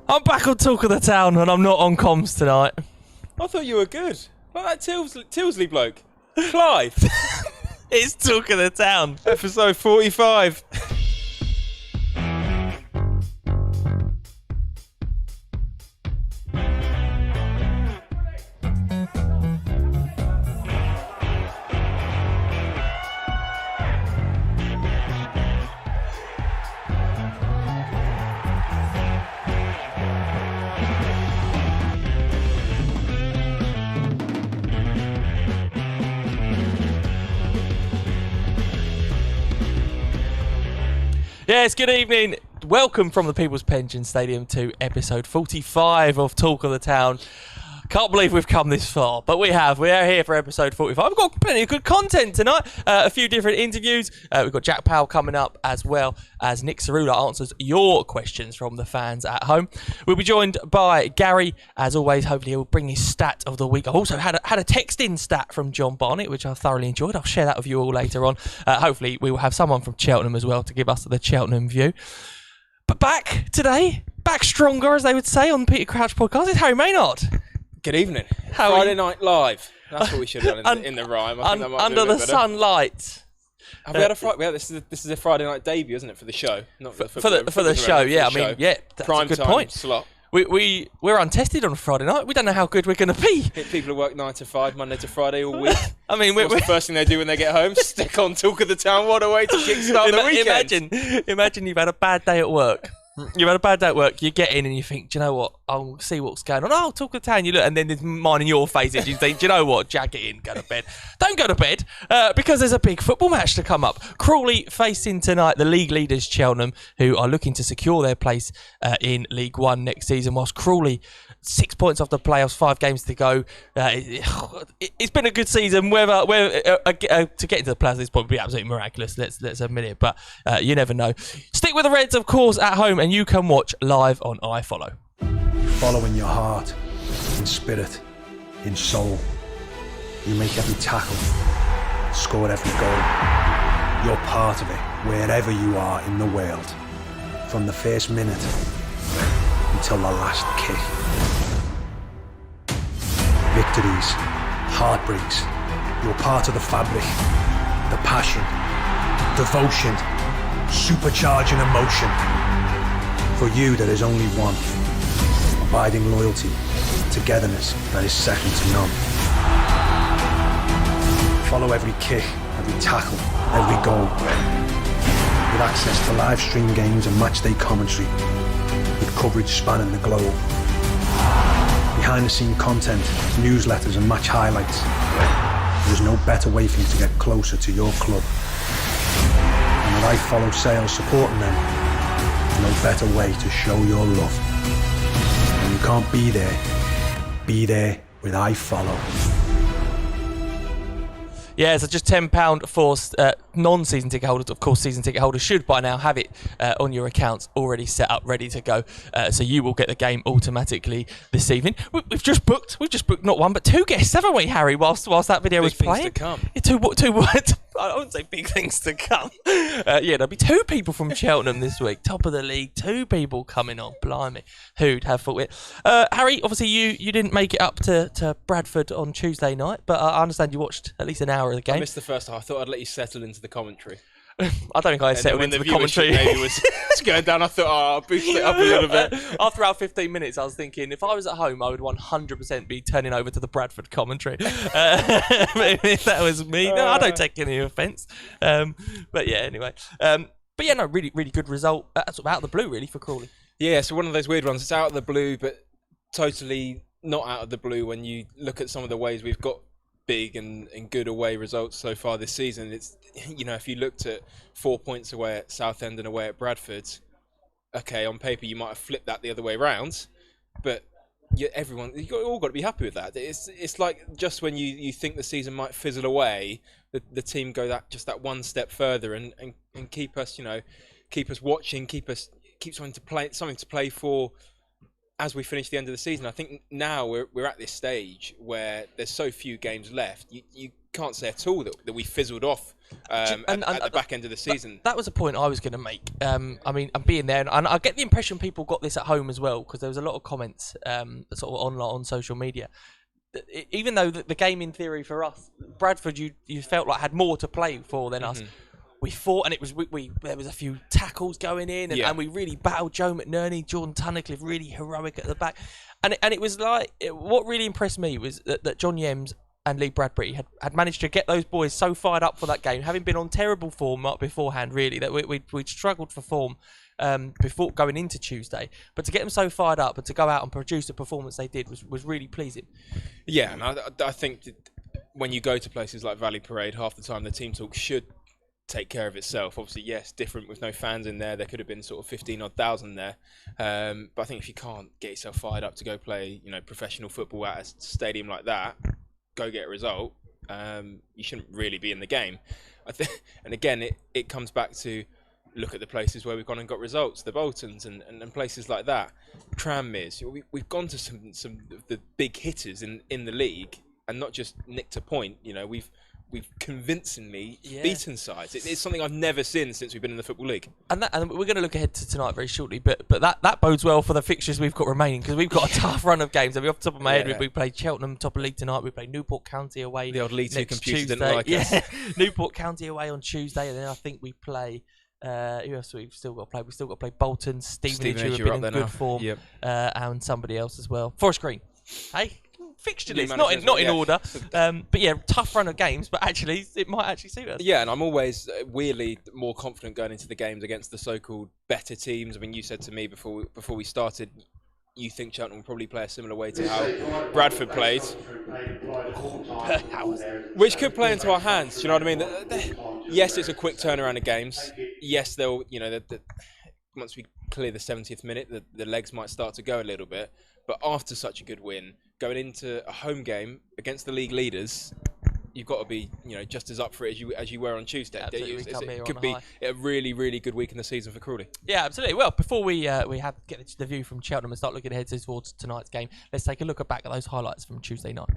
I'm back on Talk of the Town and I'm not on comms tonight. I thought you were good. Like that Tilsley bloke. Clive. It's Talk of the Town. Episode 45. Yes, good evening. Welcome from the People's Pension Stadium to episode 45 of Talk of the Town. Can't believe we've come this far, but we have. We are here for episode 45. We've got plenty of good content tonight. A few different interviews. We've got Jack Powell coming up, as well as Nick Tsaroulla answers your questions from the fans at home. We'll be joined by Gary, as always. Hopefully he'll bring his stat of the week. I also had a text-in stat from John Barnett, which I thoroughly enjoyed. I'll share that with you all later on. Hopefully we will have someone from Cheltenham as well to give us the Cheltenham view. But back today, back stronger, as they would say on Peter Crouch podcast, is Harry Maynard. Good evening. How Friday Night Live. That's what we should have done in the rhyme. I think that might Under be a the bit better. sunlight. Have we had a Friday? This is a Friday night debut, isn't it, for the show? Not For the show, yeah. I mean, yeah, that's Prime a good time point. slot. We're untested on a Friday night. We don't know how good we're going to be. People who work 9 to 5, Monday to Friday all week. I mean, What's the first thing they do when they get home? Stick on Talk of the Town. What a way to kickstart the weekend. Imagine you've had a bad day at work. You've had a bad day at work, you get in and you think, do you know what, I'll see what's going on. Oh, Talk of the Town, you look, and then there's mine in your faces. You think, do you know what, jack it in, go to bed. Don't go to bed, because there's a big football match to come up. Crawley facing tonight the league leaders Cheltenham, who are looking to secure their place in League One next season, whilst Crawley 6 points off the playoffs, 5 games to go. It's been a good season. Whether to get into the playoffs at this point would be absolutely miraculous. Let's admit it, but you never know. Stick with the Reds, of course, at home, and you can watch live on iFollow. Follow in your heart, in spirit, in soul. You make every tackle, score every goal. You're part of it, wherever you are in the world. From the first minute until the last kick. Victories, heartbreaks, you're part of the fabric, the passion, devotion, supercharging emotion. For you, there is only one, abiding loyalty, togetherness that is second to none. Follow every kick, every tackle, every goal. With access to live stream games and matchday commentary, with coverage spanning the globe. Behind-the-scene content, newsletters and match highlights. There is no better way for you to get closer to your club. And with iFollow sales supporting them, no better way to show your love. When you can't be there with iFollow. Yeah, so just £10 for non-season ticket holders. Of course, season ticket holders should by now have it on your accounts already set up, ready to go. So you will get the game automatically this evening. We've just booked not one but 2 guests, haven't we, Harry? Whilst that video was playing, to come. Yeah, two. I wouldn't say big things to come. Yeah, there'll be 2 people from Cheltenham this week, top of the league. 2 people coming on. Blimey, who'd have thought it? Harry, obviously you didn't make it up to Bradford on Tuesday night, but I understand you watched at least an hour of the game. I missed the first half. I thought I'd let you settle into the commentary. I don't think I settled into the commentary. Maybe was going down. I thought, I'll boost it up a little bit. After about 15 minutes, I was thinking, if I was at home, I would 100% be turning over to the Bradford commentary. If that was me. No, I don't take any offence. But yeah, anyway. But yeah, no, really, really good result. Sort of out of the blue, really, for Crawley. Yeah, so one of those weird ones. It's out of the blue, but totally not out of the blue when you look at some of the ways we've got big and good away results so far this season. It's, if you looked at 4 points away at Southend and away at Bradford, okay, on paper you might have flipped that the other way round, but you all got to be happy with that. It's like just when you think the season might fizzle away, the team go that one step further and keep us watching, keep something to play for as we finish the end of the season. I think now we're at this stage where there's so few games left. You can't say at all that we fizzled off at the back end of the season. That was a point I was going to make. I mean, I'm being there, and I get the impression people got this at home as well, because there was a lot of comments sort of online on social media. Even though the game in theory for us, Bradford, you felt like had more to play for than us. We fought, and it was there was a few tackles going in, and we really battled Joe McNerney, Jordan Tunnicliffe, really heroic at the back, and it was like what really impressed me was that John Yems and Lee Bradbury had managed to get those boys so fired up for that game, having been on terrible form beforehand, really, that we'd struggled for form before going into Tuesday, but to get them so fired up and to go out and produce the performance they did was really pleasing. Yeah, and I think that when you go to places like Valley Parade, half the time the team talk should take care of itself. Obviously, yes, different with no fans in there. There could have been sort of 15,000 there. But I think if you can't get yourself fired up to go play, professional football at a stadium like that, go get a result, you shouldn't really be in the game. I think, and again, it comes back to look at the places where we've gone and got results, the Boltons and places like that. Tranmere's, we've gone to some of the big hitters in the league and not just nicked a point. We've convincingly beaten sides. It's something I've never seen since we've been in the Football League. And we're going to look ahead to tonight very shortly, but that bodes well for the fixtures we've got remaining, because we've got a tough run of games. I mean, off the top of my head, we played Cheltenham, top of league tonight. We played Newport County away. The old League Two computer Tuesday. didn't like us. Newport County away on Tuesday, and then I think we play. Who else we've still got to play? We've still got to play Bolton, Stevenage, who have been in good form, and somebody else as well. Forest Green. Hey. Fixture list, not in order, but yeah, tough run of games, but actually it might actually suit us. Yeah, and I'm always weirdly more confident going into the games against the so-called better teams. I mean, you said to me before we started, you think Cheltenham will probably play a similar way to how Bradford played, which could play into our hands. Do you know what I mean? Yes, it's a quick turnaround of games. Yes, they'll, once we clear the 70th minute, the legs might start to go a little bit. But after such a good win, going into a home game against the league leaders, you've got to be, just as up for it as you were on Tuesday. It could be a really, really good week in the season for Crawley. Yeah, absolutely. Well, before we get the view from Cheltenham and start looking ahead towards tonight's game, let's take a look back at those highlights from Tuesday night.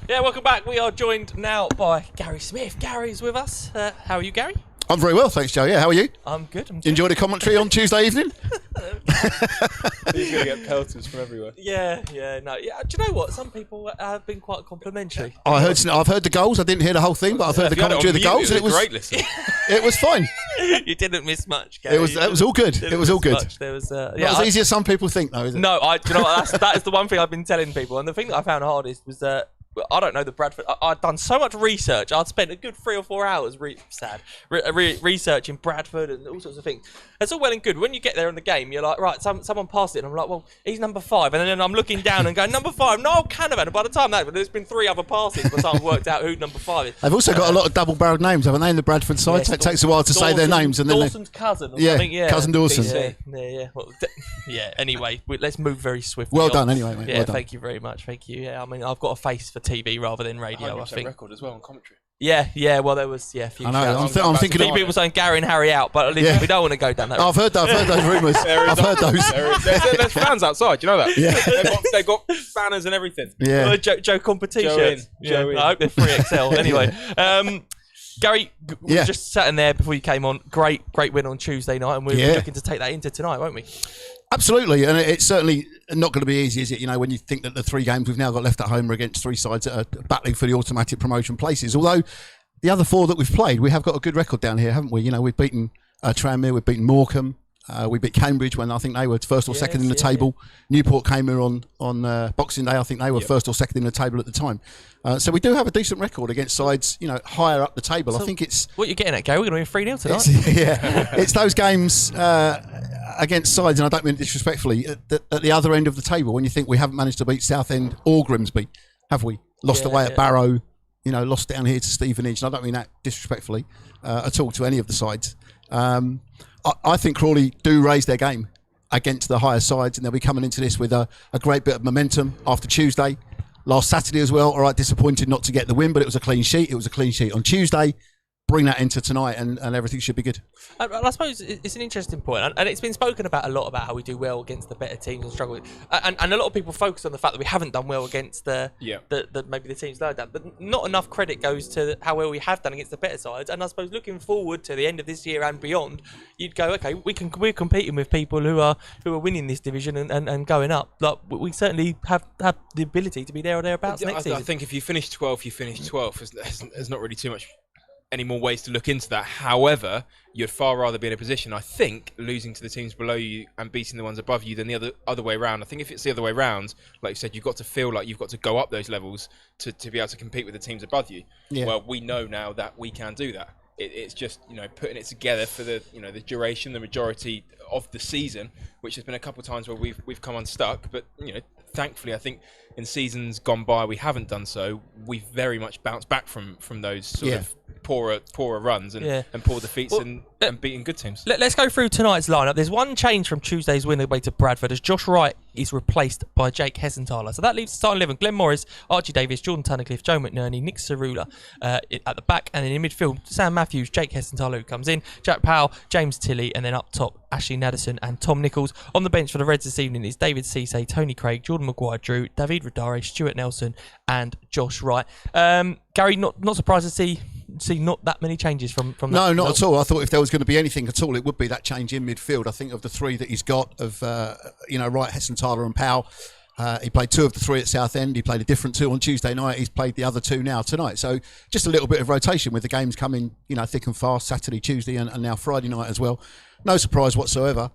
Yeah, welcome back. We are joined now by Gary Smith. Gary's with us. How are you, Gary? I'm very well, thanks, Joe. Yeah, how are you? I'm good. Enjoy the commentary on Tuesday evening? He's going to get pelters from everywhere. Yeah. Do you know what? Some people have been quite complimentary. I've heard the goals. I didn't hear the whole thing, but I've heard the commentary of the goals. It was great listen. It was fine. You didn't miss much, Gary. It was all good. It was all good. There was not as easy as some people think, though, is it? No, do you know what? That is the one thing I've been telling people, and the thing that I found hardest was that I don't know the Bradford. I'd done so much research. I'd spent a good 3 or 4 hours researching Bradford and all sorts of things. It's all well and good. When you get there in the game, you're like, right, someone passed it, and I'm like, well, he's number 5, and then I'm looking down and going, number 5, Noel Canavan. And by the time there's been 3 other passes by the time I've worked out who number 5 is. They've also got a lot of double-barreled names, haven't they, in the Bradford side? Yes, it takes a while to say their names, and then Dawson's cousin. Or something, yeah, cousin Dawson. Yeah. Well, anyway, let's move very swiftly. Well done, anyway, mate. Yeah, well done. thank you very much. Thank you. Yeah, I mean, I've got a face for TV rather than radio. I think. Record as well on commentary. Yeah. Well, there was a few. I know. I'm thinking of people saying Gary and Harry out, but we don't want to go down that. I've heard those rumours. I've heard those. There's fans outside. You know that? Yeah. They've got banners and everything. Yeah. Joe competition. Joe in. I hope they're 3XL. Anyway, Gary, we were just sat in there before you came on. Great win on Tuesday night, and we're looking to take that into tonight, won't we? Absolutely, and it's certainly not going to be easy, is it? You know, when you think that the 3 games we've now got left at home are against 3 sides that are battling for the automatic promotion places. Although the other 4 that we've played, we have got a good record down here, haven't we? You know, we've beaten Tranmere, we've beaten Morecambe, we beat Cambridge when I think they were first or second in the table. Newport came here on Boxing Day. I think they were first or second in the table at the time. So we do have a decent record against sides, you know, higher up the table. So I think it's what you're getting at, Gary. We're going to win 3-0 tonight. It's those games against sides, and I don't mean it disrespectfully, at the other end of the table when you think we haven't managed to beat Southend or Grimsby, have we? Lost away at Barrow, you know, lost down here to Stevenage, and I don't mean that disrespectfully at all to any of the sides. I think Crawley do raise their game against the higher sides, and they'll be coming into this with a great bit of momentum after Tuesday. Last Saturday as well, all right, disappointed not to get the win, but it was a clean sheet. It was a clean sheet on Tuesday. Bring that into tonight and everything should be good. I suppose it's an interesting point, and it's been spoken about a lot about how we do well against the better teams and struggle. And a lot of people focus on the fact that we haven't done well against the maybe the teams lower down, but not enough credit goes to how well we have done against the better sides. And I suppose looking forward to the end of this year and beyond, you'd go, okay, we're competing with people who are winning this division and going up. Like we certainly have the ability to be there or thereabouts next season. I think if you finish 12th, you finish 12th. There's not really too much any more ways to look into that. However, you'd far rather be in a position, I think, losing to the teams below you and beating the ones above you than the other way around. I think if it's the other way around, like you said, you've got to feel like you've got to go up those levels to be able to compete with the teams above you. Yeah. Well, we know now that we can do that. It's just, you know, putting it together for the duration, the majority of the season, which has been a couple of times where we've come unstuck. But, you know, thankfully, I think in seasons gone by, we haven't done so. We've very much bounced back from those sort of poorer runs and poor defeats and beating good teams. Let's go through tonight's lineup. There's one change from Tuesday's win away to Bradford as Josh Wright is replaced by Jake Hessenthaler. So that leaves the starting 11: Glenn Morris, Archie Davis, Jordan Tunnicliffe, Joe McNerney, Nick Tsaroulla at the back, and then in midfield, Sam Matthews, Jake Hessenthaler who comes in, Jack Powell, James Tilley, and then up top, Ashley Nadesan and Tom Nichols. On the bench for the Reds this evening is David Cisse, Tony Craig, Jordan Maguire, Drew, David Radare, Stuart Nelson, and Josh Wright. Gary, not surprised to see not that many changes from that. No, not at all. I thought if there was going to be anything at all, it would be that change in midfield. I think of the 3 that he's got, of Wright, Hessenthaler and Powell, he played 2 of the 3 at Southend. He played a different 2 on Tuesday night. He's played the other 2 now tonight. So just a little bit of rotation with the games coming, thick and fast, Saturday, Tuesday, and now Friday night as well. No surprise whatsoever.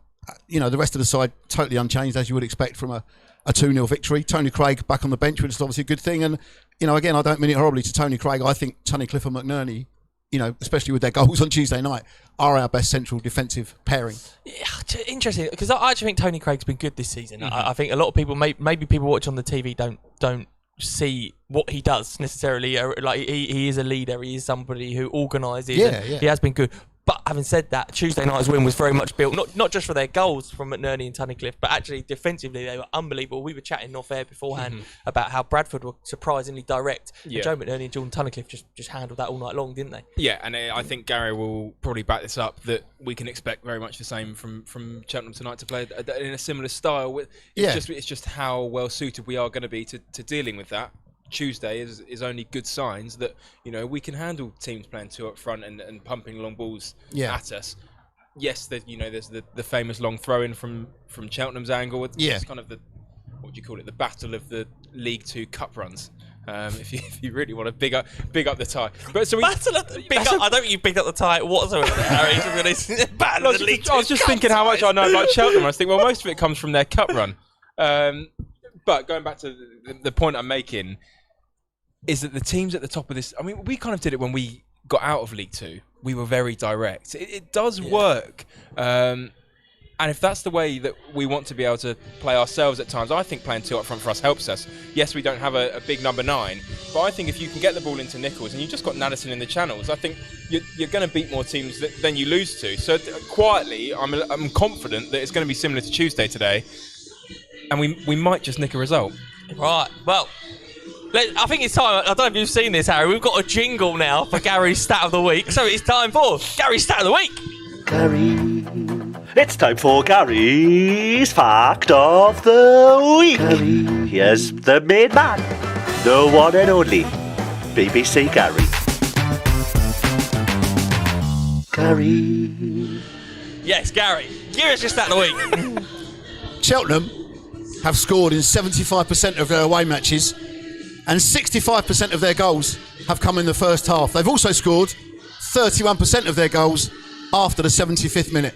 The rest of the side totally unchanged, as you would expect from a 2-0 victory. Tony Craig back on the bench, which is obviously a good thing. And, again, I don't mean it horribly to Tony Craig. I think Tunnicliffe and McNerney, especially with their goals on Tuesday night, are our best central defensive pairing. Yeah, interesting, because I actually think Tony Craig's been good this season. Mm-hmm. I think a lot of people, maybe people watch on the TV, don't see what he does necessarily. Like he is a leader. He is somebody who organises. Yeah. He has been good. But having said that, Tuesday night's win was very much built, not just for their goals from McNerney and Tunnicliffe, but actually defensively they were unbelievable. We were chatting off air beforehand about how Bradford were surprisingly direct. Yeah. And Joe McNerney and Jordan Tunnicliffe just handled that all night long, didn't they? Yeah, and I think Gary will probably back this up, that we can expect very much the same from Cheltenham tonight to play in a similar style. It's just how well suited we are going to be to dealing with that. Tuesday is only good signs that we can handle teams playing 2 up front and pumping long balls at us. Yes, there's the famous long throw in from Cheltenham's angle. It's kind of the the battle of the League 2 cup runs. If you really want to big up the tie, but so I don't think you picked up the tie whatsoever. Harry, to be honest. Battle of the League 2 I was just thinking how much I know about Cheltenham. I was thinking, well, most of it comes from their cup run. But going back to the point I'm making. is that the teams at the top of this, I mean, we kind of did it when we got out of League Two. We were very direct. It does work. And if that's the way that we want to be able to play ourselves at times, I think playing two up front for us helps us. Yes, we don't have a big number 9, but I think if you can get the ball into Nichols and you've just got Naddison in the channels, I think you're going to beat more teams than you lose to. So quietly, I'm confident that it's going to be similar to Tuesday today, and we might just nick a result. Right, well, I think it's time. I don't know if you've seen this, Harry. We've got a jingle now for Gary's Stat of the Week. So it's time for Gary's Stat of the Week. Gary. It's time for Gary's Fact of the Week. Gary. Here's the main man, the one and only BBC Gary. Gary. Yes, Gary. Give us your Stat of the Week. Cheltenham have scored in 75% of their away matches, and 65% of their goals have come in the first half. They've also scored 31% of their goals after the 75th minute.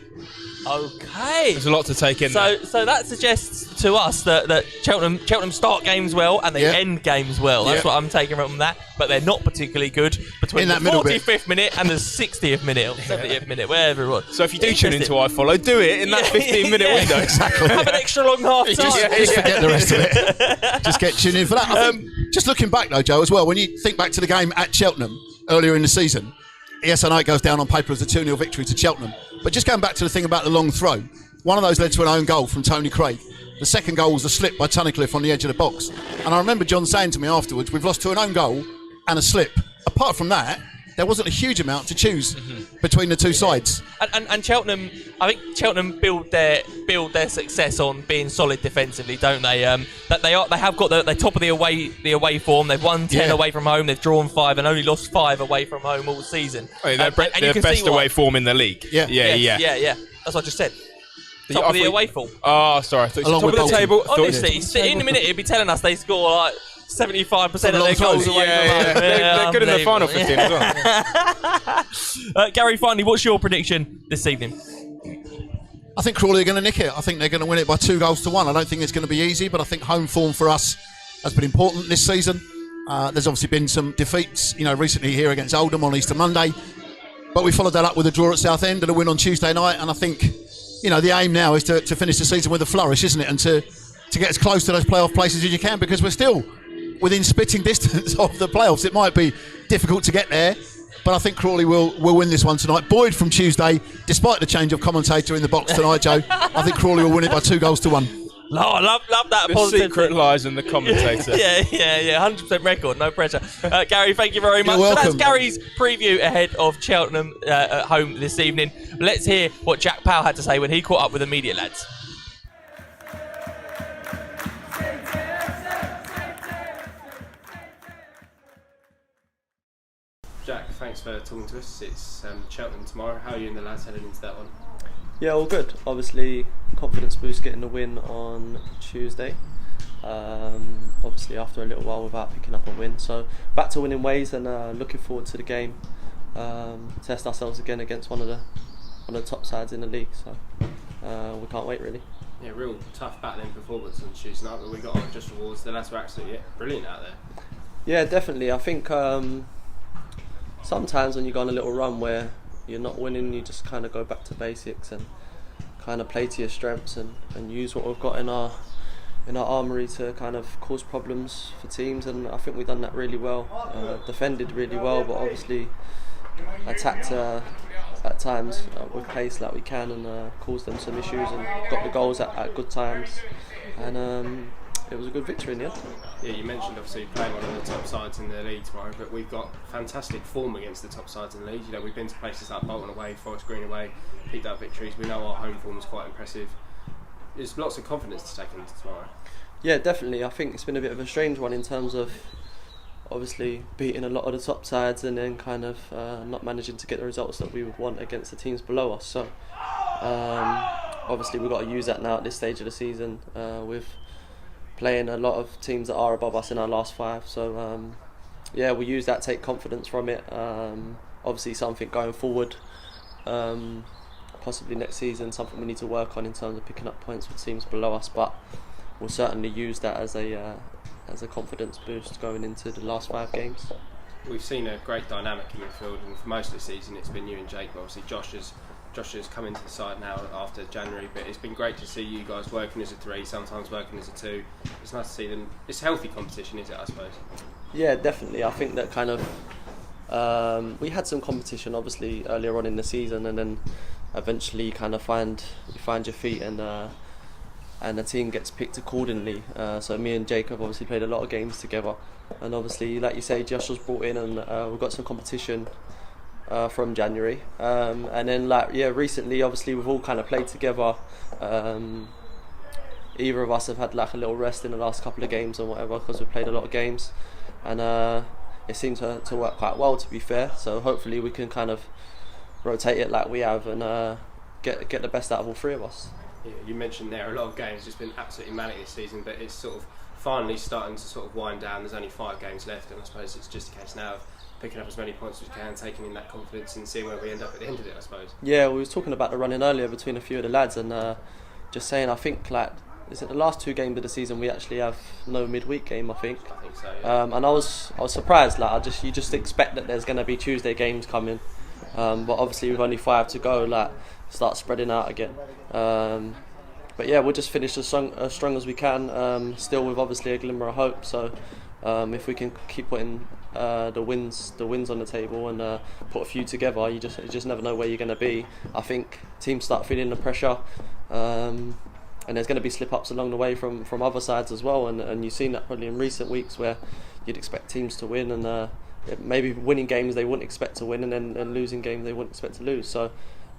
Okay. There's a lot to take in there. So that suggests to us that Cheltenham start games well and they end games well. That's what I'm taking from that. But they're not particularly good between the 45th minute and the 60th minute or 70th minute, wherever it was. So if you do tune into I Follow, do it in that 15-minute window. Exactly. Have an extra long half time. Just forget the rest of it. Just get tuned in for that. I think, just looking back though, Joe, as well, when you think back to the game at Cheltenham earlier in the season, yes, I know it goes down on paper as a 2-0 victory to Cheltenham, but just going back to the thing about the long throw, one of those led to an own goal from Tony Craig. The second goal was a slip by Tunnicliffe on the edge of the box. And I remember John saying to me afterwards, we've lost to an own goal and a slip. Apart from that, there wasn't a huge amount to choose between the two sides. And Cheltenham, I think Cheltenham build their success on being solid defensively, don't they? That they have got the top of the away form. They've won 10 away from home. They've drawn 5 and only lost 5 away from home all season. Oh, they're best away form in the league. Yeah. That's what I just said. Top of the away form. Oh, sorry. I thought you said top of the table. Honestly, in a minute it'd be telling us they score like 75% of their goals away from home. They're good in the final 15 as well. Gary, finally, what's your prediction this evening? I think Crawley are going to nick it. I think they're going to win it by 2-1. I don't think it's going to be easy, but I think home form for us has been important this season. There's obviously been some defeats, recently here against Oldham on Easter Monday, but we followed that up with a draw at Southend and a win on Tuesday night. And I think, the aim now is to finish the season with a flourish, isn't it? And to get as close to those playoff places as you can, because we're still within spitting distance of the playoffs. It might be difficult to get there, but I think Crawley will win this one tonight. Boyd from Tuesday, despite the change of commentator in the box tonight, Joe, I think Crawley will win it by 2-1. No, I love that. The secret lies in the commentator. yeah, 100% record, no pressure. Gary, thank you very much. You're welcome. So that's Gary's preview ahead of Cheltenham at home this evening. Let's hear what Jack Powell had to say when he caught up with the media lads. Jack, thanks for talking to us. It's Cheltenham tomorrow. How are you and the lads heading into that one? Yeah, all good. Obviously, confidence boost getting the win on Tuesday. Obviously, after a little while without picking up a win. So, back to winning ways and looking forward to the game. Test ourselves again against one of the top sides in the league. So, we can't wait, really. Yeah, real tough battling performance on Tuesday night, but we got on just rewards. The lads were absolutely brilliant out there. Yeah, definitely. I think sometimes when you go on a little run where you're not winning, you just kind of go back to basics and kind of play to your strengths and use what we've got in our armoury to kind of cause problems for teams. And I think we've done that really well, defended really well, but obviously attacked at times with pace like we can and caused them some issues and got the goals at good times. And it was a good victory in the end. Yeah, you mentioned obviously playing one of the top sides in the league tomorrow, but we've got fantastic form against the top sides in the league. We've been to places like Bolton away, Forest Green away, picked up victories. We know our home form is quite impressive. There's lots of confidence to take into tomorrow. Yeah, definitely. I think it's been a bit of a strange one in terms of obviously beating a lot of the top sides and then kind of not managing to get the results that we would want against the teams below us. So obviously we've got to use that now at this stage of the season with playing a lot of teams that are above us in our last 5. So we use that, take confidence from it. Obviously something going forward, possibly next season, something we need to work on in terms of picking up points with teams below us, but we'll certainly use that as as a confidence boost going into the last 5 games. We've seen a great dynamic in midfield, and for most of the season it's been you and Jake. But obviously Josh has come into the side now after January, but it's been great to see you guys working as a 3, sometimes working as a 2. It's nice to see them. It's healthy competition, is it, I suppose? Yeah, definitely. I think that kind of we had some competition obviously earlier on in the season, and then eventually you kind of find your feet, and the team gets picked accordingly. So me and Jacob obviously played a lot of games together, and obviously, like you say, Josh was brought in, and we've got some competition from January, and then recently obviously we've all kind of played together. Either of us have had like a little rest in the last couple of games or whatever, because we've played a lot of games, and it seems to work quite well, to be fair. So hopefully we can kind of rotate it like we have, and get the best out of all 3 of us. Yeah, you mentioned there a lot of games. It's been absolutely manic this season, but it's sort of finally starting to sort of wind down. There's only 5 games left, and I suppose it's just a case now of picking up as many points as we can, taking in that confidence, and seeing where we end up at the end of it, I suppose. Yeah, we was talking about the running earlier between a few of the lads, and just saying, I think like, is it the last 2 games of the season we actually have no midweek game? I think so. Yeah. And I was surprised. Like, you just expect that there's going to be Tuesday games coming, but obviously with only 5 to go, like, start spreading out again. But yeah, we'll just finish as strong as we can. Still with obviously a glimmer of hope. So if we can keep putting the wins on the table, and put a few together, you just never know where you're going to be. I think teams start feeling the pressure, and there's going to be slip-ups along the way from other sides as well, and you've seen that probably in recent weeks where you'd expect teams to win, and maybe winning games they wouldn't expect to win, and then losing games they wouldn't expect to lose. So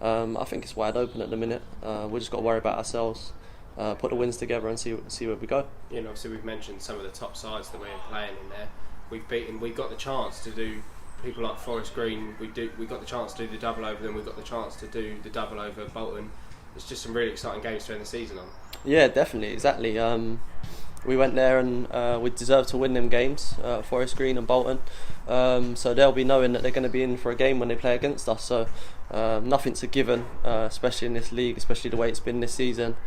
I think it's wide open at the minute. We just got to worry about ourselves, put the wins together, and see where we go. You know, obviously we've mentioned some of the top sides that we're playing in there. We've got the chance to do people like Forest Green. We got the chance to do the double over them. We've got the chance to do the double over Bolton. It's just some really exciting games to end the season on. Yeah, definitely, exactly. We went there and we deserved to win them games, Forest Green and Bolton. So they'll be knowing that they're going to be in for a game when they play against us. So nothing's a given, especially in this league, especially the way it's been this season.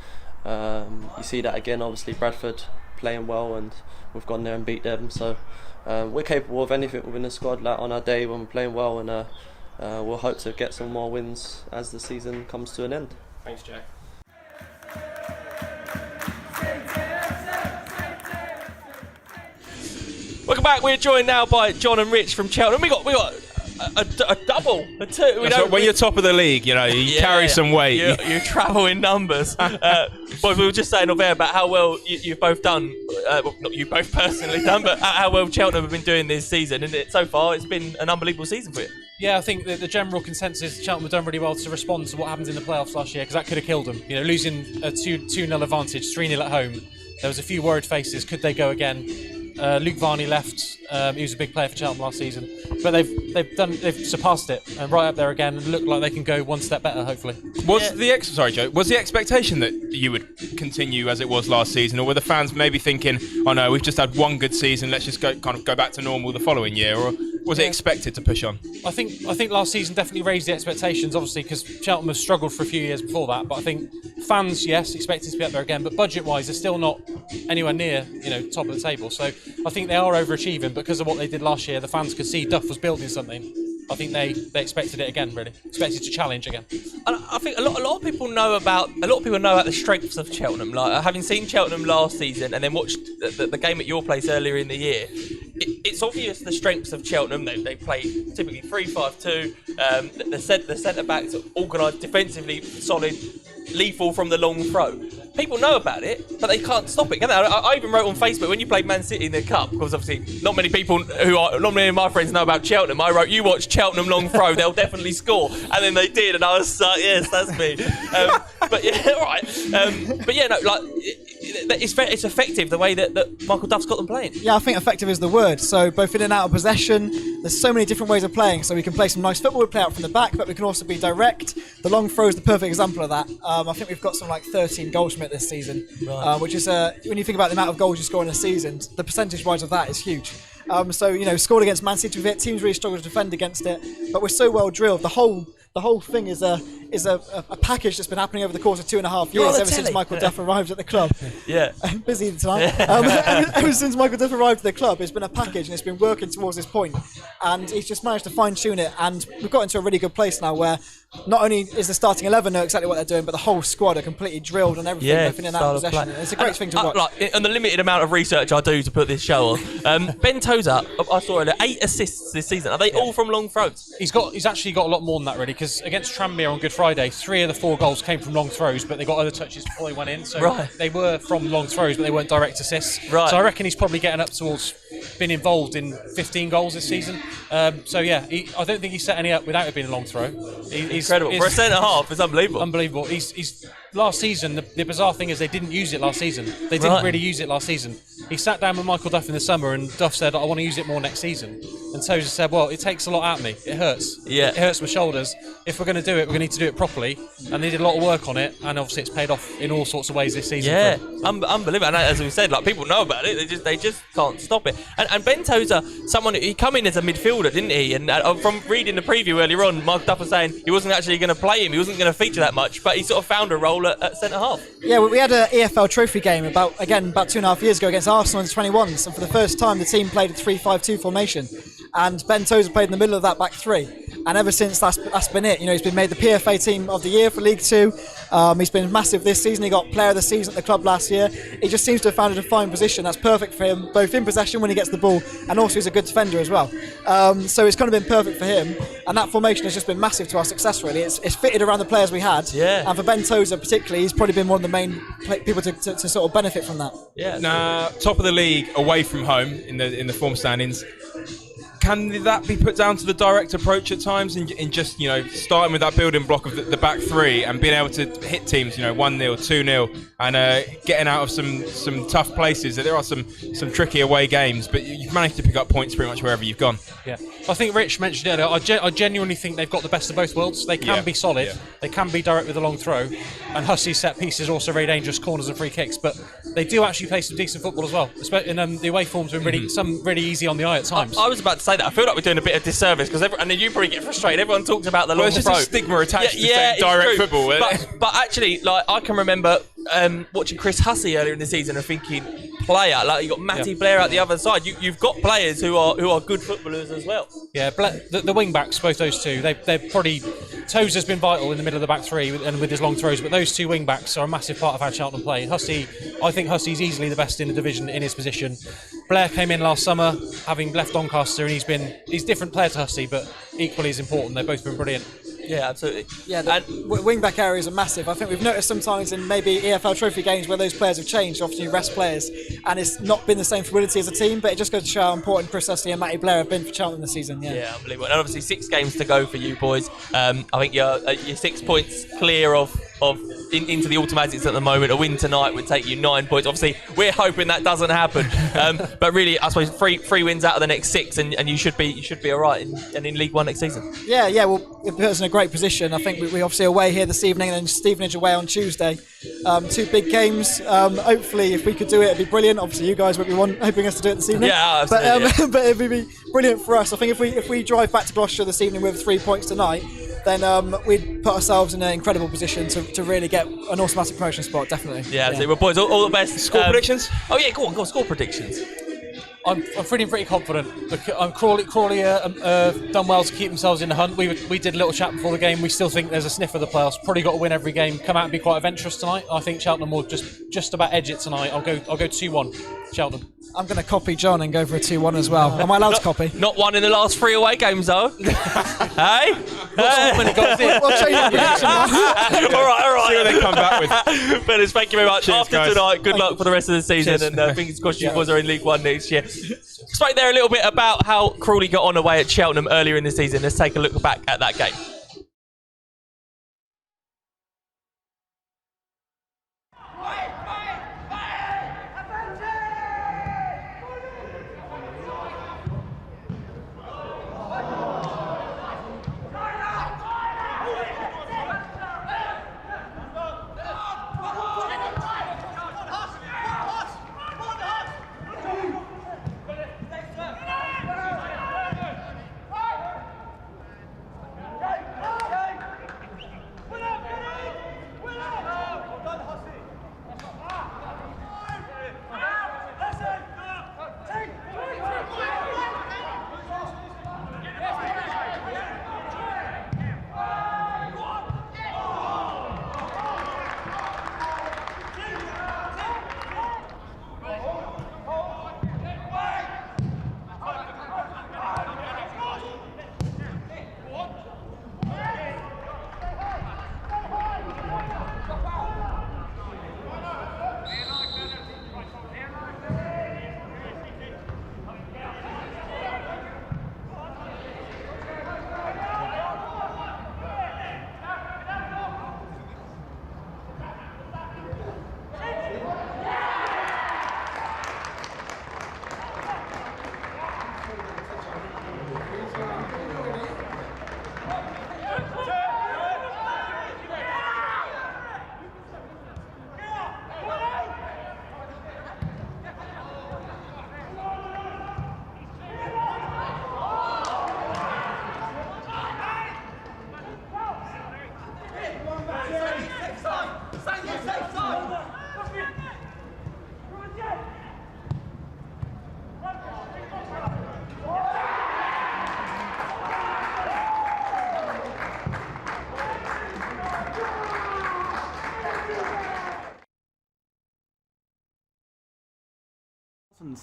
You see that again, obviously Bradford playing well, and we've gone there and beat them. So we're capable of anything within the squad, like on our day when we're playing well, and we'll hope to get some more wins as the season comes to an end. Thanks, Jack. Welcome back. We're joined now by John and Rich from Cheltenham. We got a double, a 2. When you're top of the league, you know, you carry some weight. You travel in numbers. But we were just saying over there about how well you've both done. Well, not you both personally done, but how well Cheltenham have been doing this season. And so far, it's been an unbelievable season for you. Yeah, I think the general consensus is Cheltenham have done really well to respond to what happened in the playoffs last year, because that could have killed them. You know, losing a 2-0 advantage, 3-0 at home. There was a few worried faces. Could they go again? Luke Varney left. He was a big player for Cheltenham last season, but they've surpassed it and right up there again, and look like they can go one step better. Hopefully. Was the expectation that you would continue as it was last season, or were the fans maybe thinking, "Oh no, we've just had one good season. Let's just go back to normal the following year"? Or was it expected to push on? I think last season definitely raised the expectations, obviously, because Cheltenham have struggled for a few years before that. But I think fans, yes, expected to be up there again, but budget-wise, they're still not anywhere near, top of the table. So I think they are overachieving because of what they did last year. The fans could see Duff was building something. I think they expected it again, really. Expected to challenge again. And I think a lot of people know about the strengths of Cheltenham. Like, having seen Cheltenham last season and then watched the game at your place earlier in the year, it's obvious the strengths of Cheltenham. They play typically 3-5-2. The centre backs are organised, defensively solid, lethal from the long throw. People know about it, but they can't stop it, can they? I even wrote on Facebook when you played Man City in the Cup, because obviously not many of my friends know about Cheltenham. I wrote, you watch Cheltenham long throw, they'll definitely score. And then they did, and I was like, yes, that's me. But yeah, all right. But yeah, no, like, it's effective the way that Michael Duff's got them playing. Yeah, I think effective is the word. So both in and out of possession, there's so many different ways of playing. So we can play some nice football, we play out from the back, but we can also be direct. The long throw is the perfect example of that. I think we've got some 13 goals from it this season, right. Which is, when you think about the amount of goals you score in a season, the percentage-wise of that is huge. So, scored against Man City with it, teams really struggle to defend against it, but we're so well drilled. The whole thing is is a package that's been happening over the course of 2.5 You're on years, the ever since telly. Michael Duff arrived at the club. Yeah. I'm busy tonight. Ever since Michael Duff arrived at the club, it's been a package and it's been working towards this point. And he's just managed to fine-tune it. And we've got into a really good place now where not only is the starting 11 know exactly what they're doing, but the whole squad are completely drilled on everything. Yeah, They've been in that possession. It's a great thing to watch. Like, on the limited amount of research I do to put this show on, Ben Tozer, I saw earlier, 8 assists this season. Are they all from long throws? He's actually got a lot more than that, really, because against Tranmere on Good Friday, 3 of the 4 goals came from long throws, but they got other touches before they went in. So they were from long throws, but they weren't direct assists. Right. So I reckon he's probably getting up towards being involved in 15 goals this season. I don't think he set any up without it being a long throw. He's incredible. For a centre-half, it's unbelievable. Unbelievable. He's last season, the bizarre thing is they didn't use it last season. They didn't really use it last season. He sat down with Michael Duff in the summer and Duff said, I want to use it more next season. And Tozer said, well, it takes a lot out of me. It hurts. Yeah. It hurts my shoulders. If we're going to do it, we're going to need to do it properly. And they did a lot of work on it, and obviously it's paid off in all sorts of ways this season. Yeah, unbelievable. And as we said, like, people know about it. They just can't stop it. And Ben Tozer, he come in as a midfielder, didn't he? And from reading the preview earlier on, Mark Duff was saying he wasn't actually going to play him. He wasn't going to feature that much, but he sort of found a role at centre half. Yeah, we had an EFL trophy game about 2.5 years ago against Arsenal in the 21s, and for the first time the team played a 3-5-2 formation, and Ben Tozer played in the middle of that back three, and ever since that's been it. You know, he's been made the PFA Team of the Year for League Two. He's been massive this season. He got Player of the Season at the club last year. He just seems to have found a defined position that's perfect for him, both in possession when he gets the ball, and also he's a good defender as well. So it's kind of been perfect for him, and that formation has just been massive to our success, really. It's fitted around the players we had, and for Ben Tozer particularly, he's probably been one of the main people to sort of benefit from that. Yeah. Now, top of the league away from home in the form standings. Can that be put down to the direct approach at times in just, starting with that building block of the back three and being able to hit teams, 1-0, 2-0 and getting out of some tough places? There are some tricky away games, but you've managed to pick up points pretty much wherever you've gone. Yeah, I think Rich mentioned it earlier. I genuinely think they've got the best of both worlds. They can be solid, they can be direct with a long throw, and Hussey's set pieces are also very dangerous, corners and free kicks, but they do actually play some decent football as well. In the away form's been really easy on the eye at times. I was about to say that. I feel like we're doing a bit of disservice because and you probably get frustrated. Everyone talks about the long it's just throw. a stigma attached to direct football. But actually, like, I can remember watching Chris Hussey earlier in the season and thinking, player, like, you got Matty Blair out the other side. You've got players who are good footballers as well. Yeah, the wing backs, both those two, they're probably. Tozer's been vital in the middle of the back three and with his long throws, but those two wing backs are a massive part of how Cheltenham play. I think Hussey's easily the best in the division in his position. Blair came in last summer, having left Doncaster, and he's a different player to Hussey, but equally as important. They've both been brilliant. Yeah, absolutely. Yeah, the wing-back areas are massive. I think we've noticed sometimes in maybe EFL Trophy games where those players have changed, often you rest players, and it's not been the same fluidity as a team, but it just goes to show how important Chris Hussey and Matty Blair have been for Cheltenham this season. Yeah, unbelievable. And obviously 6 games to go for you boys. I think you're 6 points clear of into the automatics at the moment. A win tonight would take you 9 points. Obviously, we're hoping that doesn't happen. But really, I suppose 3 wins out of the next 6, and you should be all right in League One next season. Yeah. Well, it puts us in a great position. I think we obviously away here this evening, and then Stevenage away on Tuesday. 2 big games. Hopefully, if we could do it, it'd be brilliant. Obviously, you guys would be hoping us to do it this evening. Yeah, absolutely. But it'd be brilliant for us. I think if we drive back to Gloucester this evening with 3 points tonight, then we'd put ourselves in an incredible position to really get an automatic promotion spot, definitely. Yeah, absolutely. Well, boys, all the best. Score predictions? Oh, yeah, go on, score predictions. I'm feeling pretty confident. Crawley done well to keep themselves in the hunt. We did a little chat before the game. We still think there's a sniff of the playoffs. Probably got to win every game. Come out and be quite adventurous tonight. I think Cheltenham will just about edge it tonight. I'll go 2-1 Cheltenham. I'm going to copy John and go for a 2-1 as well. Am I allowed to copy? Not one in the last 3 away games, though. Hey? We'll change the prediction now. All right. See what they come back with. Fellas, thank you very much. Cheers, After guys. tonight, good luck for the rest of the season. Cheers. And fingers crossed you boys are in League One next year. Spoke there a little bit about how Crawley got on away at Cheltenham earlier in the season. Let's take a look back at that game.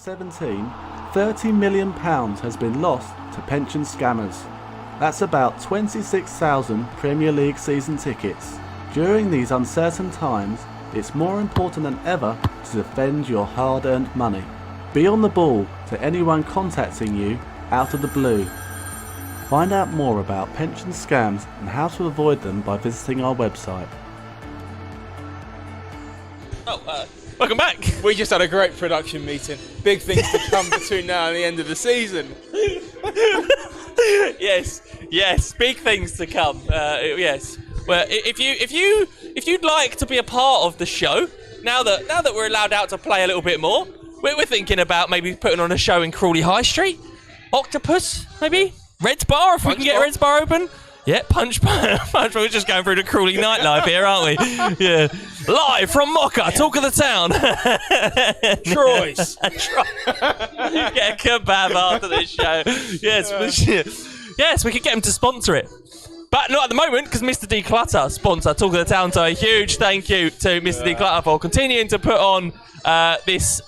2017, £30 million has been lost to pension scammers. That's about 26,000 Premier League season tickets. During these uncertain times, it's more important than ever to defend your hard-earned money. Be on the ball to anyone contacting you out of the blue. Find out more about pension scams and how to avoid them by visiting our website. Welcome back. We just had a great production meeting. Big things to come between now and the end of the season. Yes, big things to come. Yes. Well, if you'd like to be a part of the show, now that we're allowed out to play a little bit more, we're thinking about maybe putting on a show in Crawley High Street, Octopus, maybe Red's Bar if we can get Red's Bar open. Yeah, Punch Bar. We're just going through the Crawley nightlife here, aren't we? Yeah, live from Mocha, talk of the town. Troy's. Get a kebab after this show. Yes, we could get him to sponsor it. But not at the moment, because Mr. Declutter sponsor Talk of the Town. So a huge thank you to Mr. Declutter for continuing to put on this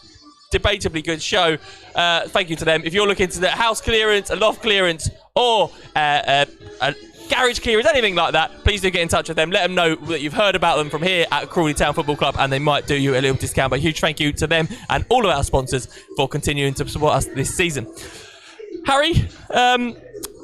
debatably good show. Thank you to them. If you're looking to the house clearance, a loft clearance, or a garage clearance, anything like that, please do get in touch with them. Let them know that you've heard about them from here at Crawley Town Football Club, and they might do you a little discount. But a huge thank you to them and all of our sponsors for continuing to support us this season. Harry,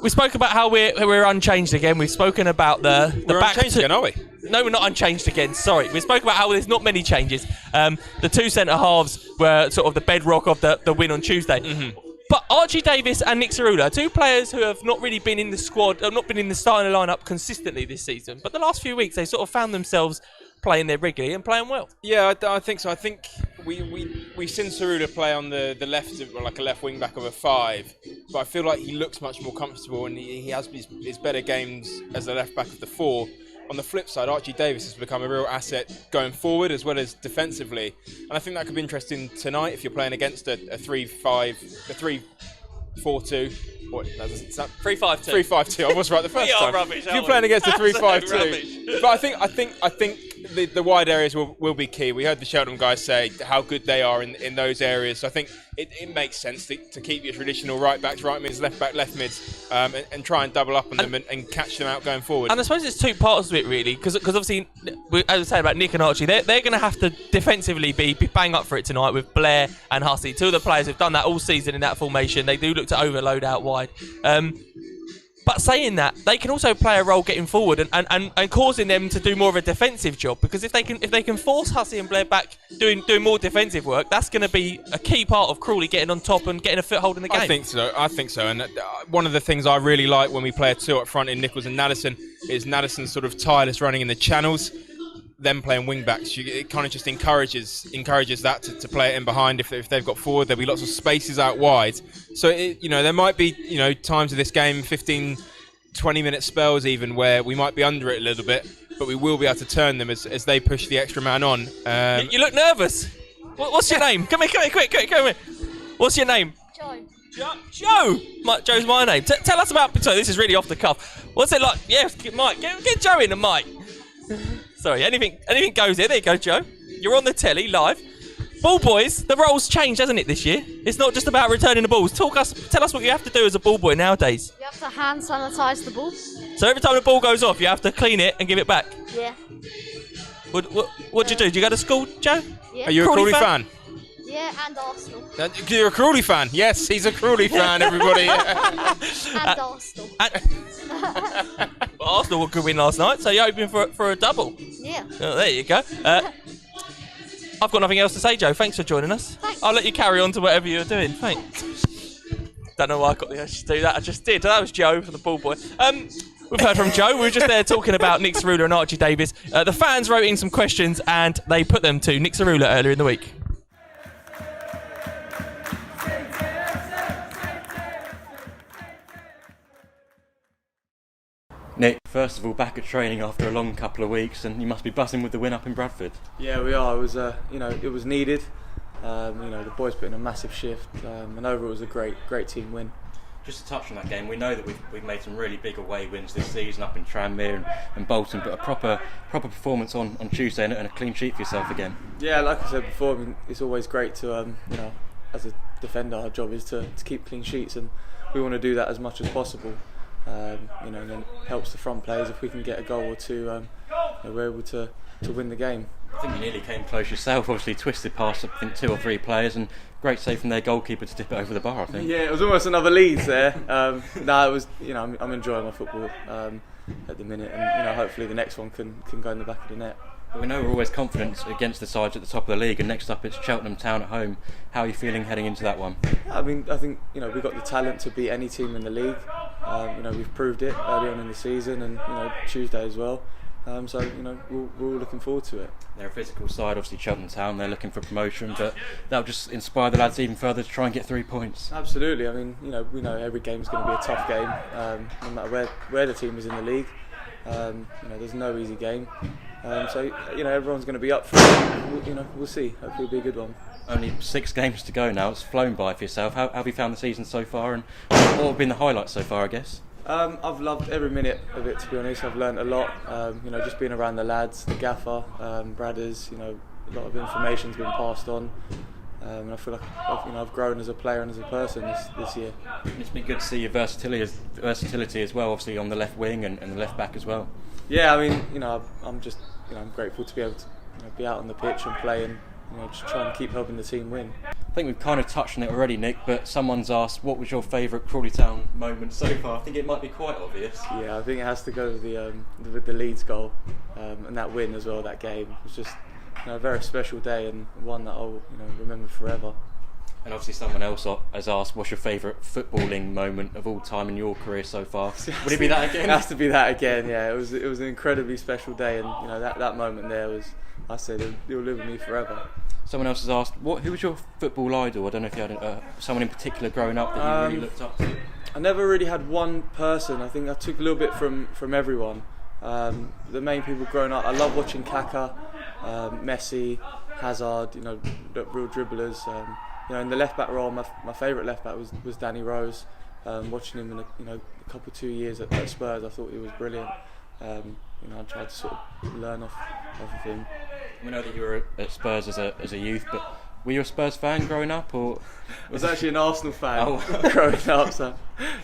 we spoke about how we're unchanged again. We've spoken about We're unchanged again, are we? No, we're not unchanged again. Sorry. We spoke about how there's not many changes. The two centre halves were sort of the bedrock of the win on Tuesday. Mm-hmm. But Archie Davis and Nick Tsaroulla, two players who have not really been in the squad, have not been in the starting lineup consistently this season. But the last few weeks, they sort of found themselves playing there regularly and playing well. Yeah, I think so. I think we've seen Tsaroulla play on the left, like a left wing back of a 5, but I feel like he looks much more comfortable and he has his better games as a left back of the 4. On the flip side, Archie Davis has become a real asset going forward as well as defensively, and I think that could be interesting tonight if you're playing against a 3-4-2. What? Is that 3-5-2. 3-5-2. I was right the first time. Rubbish, if you're playing against a 3-5-2, but I think the wide areas will be key. We heard the Cheltenham guys say how good they are in those areas. So I think it makes sense to keep your traditional right backs, right mids, left back, left mids, and try and double up on them and catch them out going forward. And I suppose it's two parts of it really, because obviously, as I said about Nick and Archie, they're going to have to defensively be bang up for it tonight with Blair and Hussey, two of the players who've done that all season in that formation. They do look to overload out wide. But saying that, they can also play a role getting forward and causing them to do more of a defensive job, because if they can force Hussey and Blair back doing more defensive work, that's going to be a key part of Crawley getting on top and getting a foothold in the game. I think so. And one of the things I really like when we play a 2 up front in Nichols and Naddison is Naddison's sort of tireless running in the channels. Them playing wing backs, it kind of just encourages that to play it in behind. If they've got forward, there'll be lots of spaces out wide. So there might be times of this game, 15, 20-minute spells even, where we might be under it a little bit, but we will be able to turn them as they push the extra man on. You look nervous. What's your name? Come here, quick, come here. What's your name? Joe. Joe's my name. Tell us about. So this is really off the cuff. What's it like? Yes, Mike. Get Joe in the mic. Sorry, anything goes here. There you go, Joe. You're on the telly live. Ball boys, the role's changed, hasn't it, this year? It's not just about returning the balls. Tell us what you have to do as a ball boy nowadays. You have to hand sanitize the ball. So every time the ball goes off, you have to clean it and give it back. Yeah. What'd you do? Do you go to school, Joe? Yeah. Are you a Crawley fan? Yeah, and Arsenal. You're a Crawley fan? Yes, he's a Crawley fan, everybody. And Arsenal. Arsenal could win last night, so you're hoping for a double. Yeah. Oh, there you go. I've got nothing else to say, Joe. Thanks for joining us. Thanks. I'll let you carry on to whatever you're doing. Thanks. Don't know why I got the urge to do that. I just did. That was Joe for the ball boy. We've heard from Joe. We were just there talking about Nick Tsaroulla and Archie Davis. The fans wrote in some questions and they put them to Nick Tsaroulla earlier in the week. Nick, first of all, back at training after a long couple of weeks, and you must be buzzing with the win up in Bradford. Yeah, we are. It was, it was needed. The boys put in a massive shift, and overall it was a great team win. Just to touch on that game, we know that we've made some really big away wins this season up in Tranmere and Bolton, but a proper performance on Tuesday and a clean sheet for yourself again. Yeah, like I said before, it's always great to as a defender, our job is to keep clean sheets, and we want to do that as much as possible. And then helps the front players if we can get a goal or two. We're able to win the game. I think you nearly came close yourself. Obviously, twisted past I think 2 or 3 players, and great save from their goalkeeper to tip it over the bar. I think. Yeah, it was almost another Leeds there. It was. I'm enjoying my football at the minute, and hopefully the next one can go in the back of the net. But we know we're always confident against the sides at the top of the league, and next up it's Cheltenham Town at home. How are you feeling heading into that one? I think we've got the talent to beat any team in the league. We've proved it early on in the season, and Tuesday as well. So we're all looking forward to it. They're a physical side, obviously Cheltenham Town. They're looking for promotion, but that'll just inspire the lads even further to try and get 3 points. Absolutely. I mean, we know every game is going to be a tough game, no matter where the team is in the league. There's no easy game. So everyone's going to be up for it. We'll see. Hopefully it'll be a good one. Only 6 games to go now. It's flown by for yourself. How have you found the season so far, and what have been the highlights so far, I guess? I've loved every minute of it, to be honest. I've learned a lot. Just being around the lads, the gaffer, Bradders. A lot of information's been passed on. And I feel like I've grown as a player and as a person this year. It's been good to see your versatility as well, obviously on the left wing and the left back as well. Yeah, I mean, I'm grateful to be able to be out on the pitch and play and just try and keep helping the team win. I think we've kind of touched on it already, Nick, but someone's asked what was your favourite Crawley Town moment so far. I think it might be quite obvious. Yeah, I think it has to go with the Leeds goal and that win as well. That game it was just a very special day and one that I'll remember forever. And obviously someone else has asked what's your favourite footballing moment of all time in your career so far. Would it be that again? It has to be that again. Yeah, it was an incredibly special day, and that moment there was. I said it'll live with me forever. Someone else has asked, who was your football idol? I don't know if you had someone in particular growing up that you really looked up to. I never really had one person. I think I took a little bit from everyone. The main people growing up, I love watching Kaka, Messi, Hazard. Real dribblers. In the left back role, my favourite left back was Danny Rose. Watching him in a couple 2 years at Spurs, I thought he was brilliant. I tried to sort of learn off of him. We know that you were at Spurs as a youth, but were you a Spurs fan growing up, or? I was actually an Arsenal fan growing up, so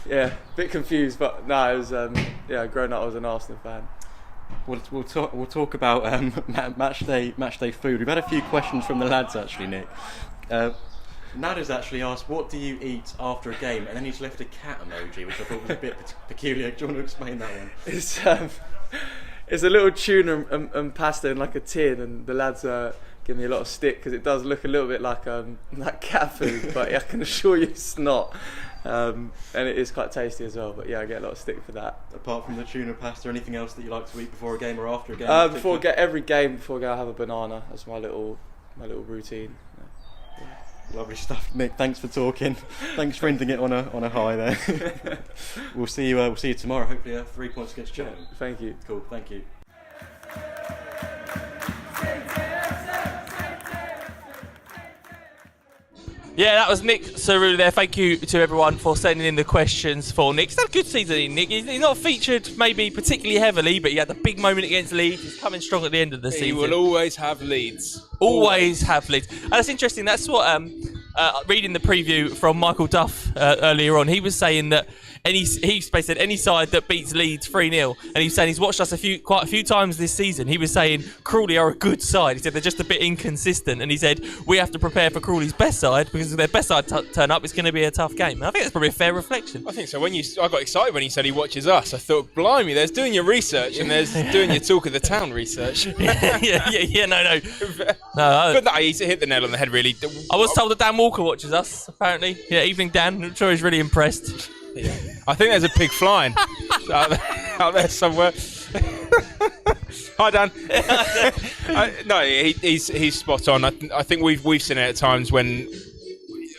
yeah, a bit confused, but no, it was growing up I was an Arsenal fan. We'll talk about match day food. We've had a few questions from the lads actually, Nick. Nada's actually asked, what do you eat after a game? And then he's left a cat emoji, which I thought was a bit peculiar. Do you want to explain that one? It's a little tuna and pasta in like a tin, and the lads give me a lot of stick because it does look a little bit like cat food, but I can assure you it's not. And it is quite tasty as well, but yeah, I get a lot of stick for that. Apart from the tuna pasta, anything else that you like to eat before a game or after a game? Every game before I go, I have a banana. That's my little routine. Lovely stuff, Nick. Thanks for talking. Thanks for ending it on a high there. We'll see you tomorrow. Hopefully, 3 points against Cheltenham. Thank you. Cool. Thank you. Yeah, that was Nick Tsaroulla there. Thank you to everyone for sending in the questions for Nick. He's had a good season, Nick. He's not featured maybe particularly heavily, but he had the big moment against Leeds. He's coming strong at the end of the season. He will always have Leeds. Always have Leeds. And that's interesting. That's what, reading the preview from Michael Duff earlier on, he was saying that he basically said any side that beats Leeds 3-0, and he's saying he's watched us quite a few times this season. He was saying Crawley are a good side. He said they're just a bit inconsistent, and he said we have to prepare for Crawley's best side because if their best side turn up, it's going to be a tough game. And I think that's probably a fair reflection. I think so. I got excited when he said he watches us. I thought, blimey, there's doing your research and there's doing your talk of the town research. No. But no, he's hit the nail on the head, really. I was told that Dan Walker watches us, apparently. Yeah, evening Dan. I'm sure he's really impressed. Yeah. I think there's a pig flying out there somewhere. Hi, Dan. No, he's spot on. I think we've seen it at times when,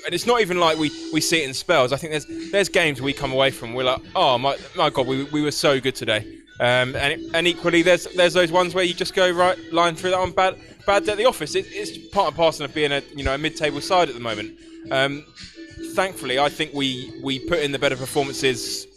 and it's not even like we see it in spells. I think there's games we come away from, we're like, oh my God, we were so good today. And equally, there's those ones where you just go right line through that one bad day at the office. It's part and parcel of being a mid-table side at the moment. Thankfully, I think we put in the better performances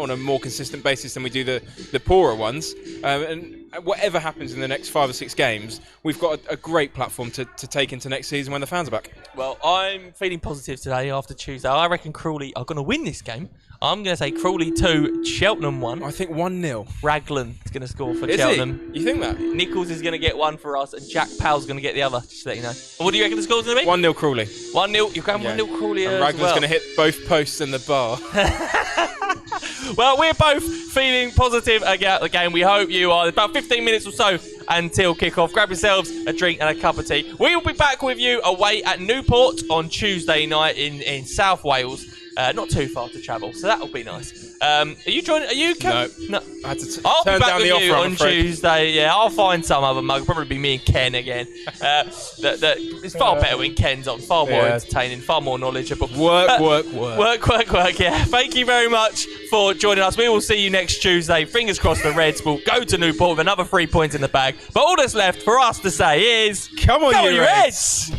on a more consistent basis than we do the poorer ones. And whatever happens in the next 5 or 6 games, we've got a great platform to take into next season when the fans are back. Well, I'm feeling positive today after Tuesday. I reckon Crawley are going to win this game. I'm going to say Crawley 2, Cheltenham 1. I think 1-0. Raglan is going to score for Is Cheltenham. he? You think that? Nichols is going to get one for us, and Jack Powell's going to get the other, just to let you know. What do you reckon the score's going to be? 1-0 Crawley. 1-0. You're going 1-0 Crawley And as Raglan's well. going to hit both posts and the bar. Well, we're both feeling positive about the game. We hope you are. About 15 minutes or so until kick-off. Grab yourselves a drink and a cup of tea. We will be back with you away at Newport on Tuesday night in South Wales. Not too far to travel, so that'll be nice. Are you joining? Are you coming? No. I had to I'll be turn back down with the you offer, I'm on afraid. Tuesday. Yeah, I'll find some other mug. Probably be me and Ken again. It's far better when Ken's on. Far more entertaining, far more knowledgeable. Work. Yeah. Thank you very much for joining us. We will see you next Tuesday. Fingers crossed the Reds will go to Newport with another 3 points in the bag. But all that's left for us to say is, come on, you Reds!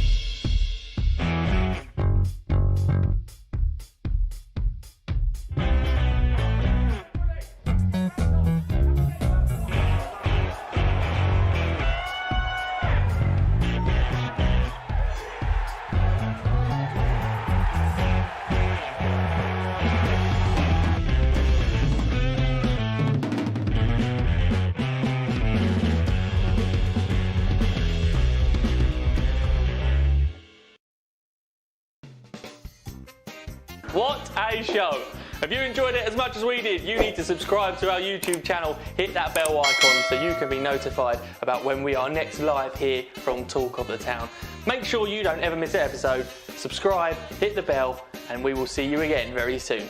What a show! If you enjoyed it as much as we did, you need to subscribe to our YouTube channel, hit that bell icon so you can be notified about when we are next live here from Talk of the Town. Make sure you don't ever miss an episode, subscribe, hit the bell, and we will see you again very soon.